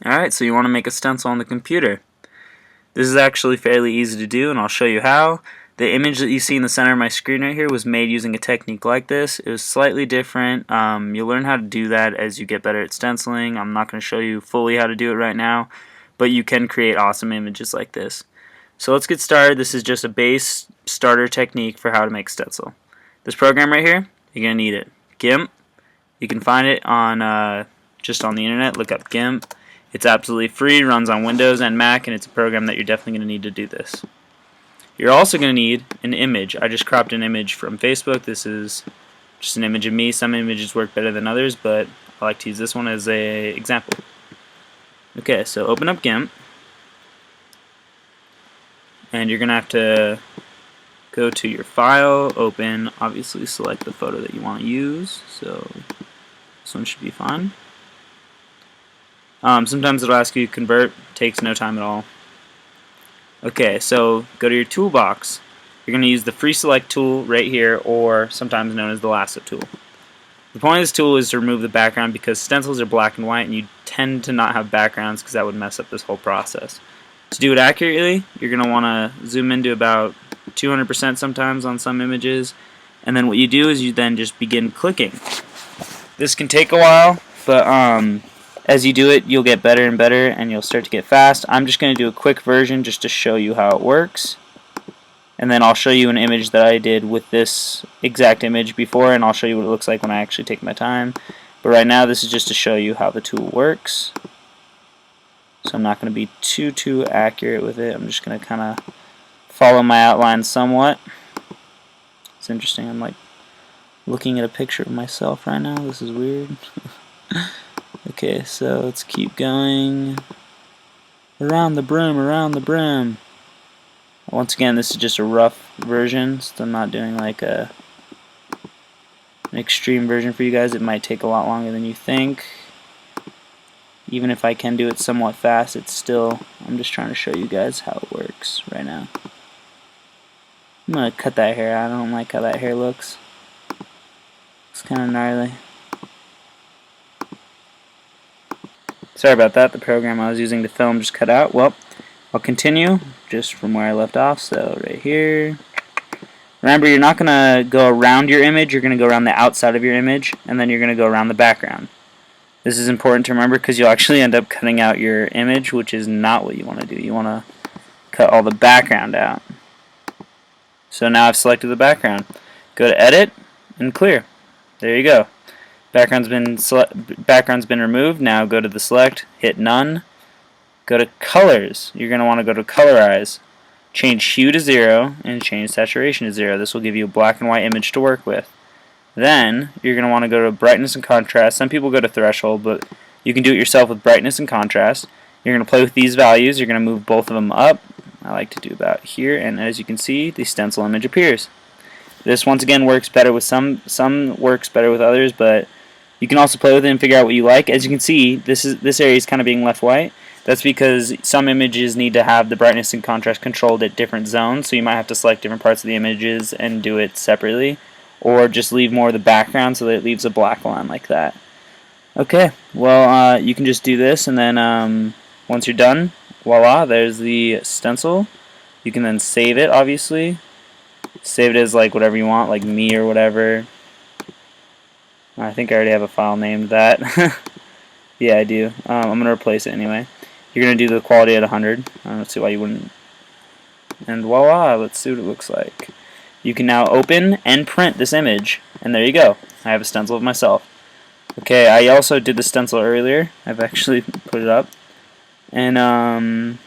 Alright, so you want to make a stencil on the computer. This is actually fairly easy to do, and I'll show you how. The image that you see in the center of my screen right here was made using a technique like this. It was slightly different. You'll learn how to do that as you get better at stenciling. I'm not going to show you fully how to do it right now, but you can create awesome images like this. So let's get started. This is just a base starter technique for how to make stencil. This program right here, you're going to need it. GIMP. You can find it on just on the internet. Look up GIMP. It's absolutely free, runs on Windows and Mac, and it's a program that you're definitely going to need to do this. You're also going to need an image. I just cropped an image from Facebook. This is just an image of me. Some images work better than others, but I like to use this one as an example. Okay, so open up GIMP, and you're going to have to go to your file, open, obviously select the photo that you want to use, so this one should be fine. Sometimes it'll ask you to convert, takes no time at all. Okay, so go to your toolbox. You're going to use the free select tool right here, or sometimes known as the lasso tool. The point of this tool is to remove the background because stencils are black and white and you tend to not have backgrounds because that would mess up this whole process. To do it accurately, you're going to want to zoom into about 200% sometimes on some images, and then what you do is you then just begin clicking. This can take a while, but as you do it, you'll get better and better, and you'll start to get fast. I'm just going to do a quick version just to show you how it works. And then I'll show you an image that I did with this exact image before, and I'll show you what it looks like when I actually take my time. But right now, this is just to show you how the tool works. So I'm not going to be too accurate with it. I'm just going to kind of follow my outline somewhat. It's interesting. I'm like looking at a picture of myself right now. This is weird. Okay, so let's keep going. Around the brim, around the brim. Once again, this is just a rough version, so I'm not doing like an extreme version for you guys. It might take a lot longer than you think. Even if I can do it somewhat fast, it's still, I'm just trying to show you guys how it works right now. I'm going to cut that hair. I don't like how that hair looks. It's kind of gnarly. Sorry about that, the program I was using to film just cut out. Well, I'll continue just from where I left off, so right here. Remember, you're not going to go around your image, you're going to go around the outside of your image, and then you're going to go around the background. This is important to remember because you'll actually end up cutting out your image, which is not what you want to do. You want to cut all the background out. So now I've selected the background. Go to Edit and Clear. There you go. Background's been removed. Now go to the select, hit none. Go to colors. You're going to want to go to colorize. Change hue to 0 and change saturation to 0. This will give you a black and white image to work with. Then you're going to want to go to brightness and contrast. Some people go to threshold, but you can do it yourself with brightness and contrast. You're going to play with these values. You're going to move both of them up. I like to do about here, and as you can see, the stencil image appears. This once again works better with some works better with others, but you can also play with it and figure out what you like. As you can see, this area is kind of being left white. That's because some images need to have the brightness and contrast controlled at different zones, so you might have to select different parts of the images and do it separately, or just leave more of the background so that it leaves a black line like that. Okay, well, you can just do this, and then once you're done, voila, there's the stencil. You can then save it, obviously. Save it as like whatever you want, like me or whatever. I think I already have a file named that. Yeah, I do. I'm going to replace it anyway. You're going to do the quality at 100. I don't see why you wouldn't. And voila, let's see what it looks like. You can now open and print this image, and there you go. I have a stencil of myself. Okay, I also did the stencil earlier. I've actually put it up. And, let's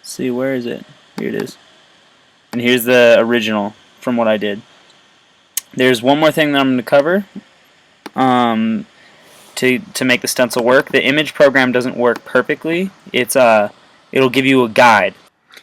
see, where is it? Here it is. And here's the original from what I did. There's one more thing that I'm going to cover. To make the stencil work. The image program doesn't work perfectly. It'll give you a guide.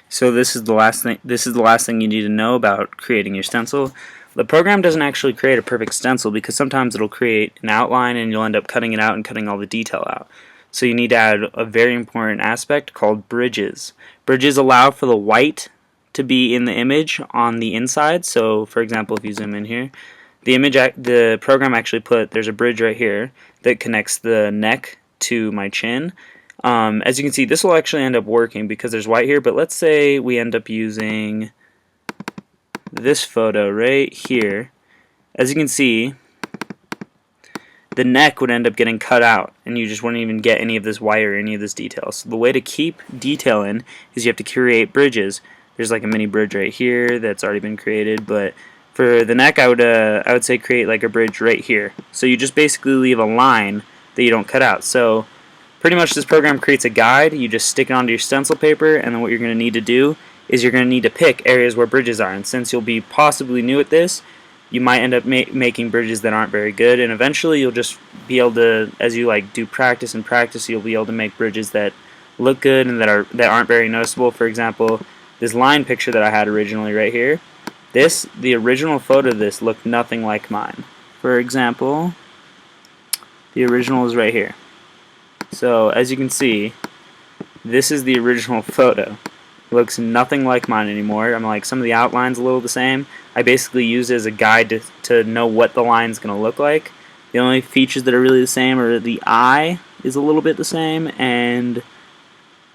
So this is the last thing you need to know about creating your stencil. The program doesn't actually create a perfect stencil because sometimes it'll create an outline and you'll end up cutting it out and cutting all the detail out. So you need to add a very important aspect called bridges. Bridges allow for the white to be in the image on the inside. So for example, if you zoom in here, the program actually there's a bridge right here that connects the neck to my chin. As you can see, this will actually end up working because there's white here, but let's say we end up using this photo right here. As you can see, the neck would end up getting cut out, and you just wouldn't even get any of this white or any of this detail. So the way to keep detail in is you have to create bridges. There's like a mini bridge right here that's already been created, but for the neck, I would say create like a bridge right here. So you just basically leave a line that you don't cut out. So pretty much this program creates a guide. You just stick it onto your stencil paper, and then what you're going to need to do is you're going to need to pick areas where bridges are. And since you'll be possibly new at this, you might end up making bridges that aren't very good, and eventually you'll just be able to, as you like do practice and practice, you'll be able to make bridges that look good and that aren't very noticeable. For example, this line picture that I had originally right here, the original photo of this looked nothing like mine. For example, the original is right here. So as you can see, this is the original photo. It looks nothing like mine anymore. I'm like, some of the outlines a little the same. I basically use it as a guide to know what the line's going to look like. The only features that are really the same are the eye is a little bit the same, and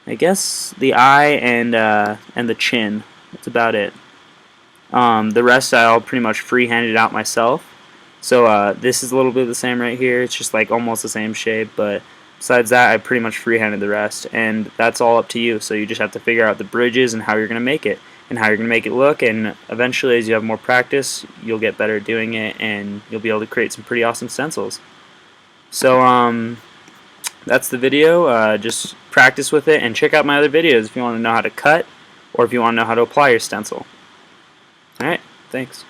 I guess the eye and the chin. That's about it. The rest I'll pretty much freehand it out myself. So this is a little bit the same right here. It's just like almost the same shape, but besides that, I pretty much freehanded the rest, and that's all up to you. So you just have to figure out the bridges and how you're going to make it, and how you're going to make it look, and eventually as you have more practice, you'll get better at doing it, and you'll be able to create some pretty awesome stencils. So that's the video. Just practice with it, and check out my other videos if you want to know how to cut, or if you want to know how to apply your stencil. Alright, thanks.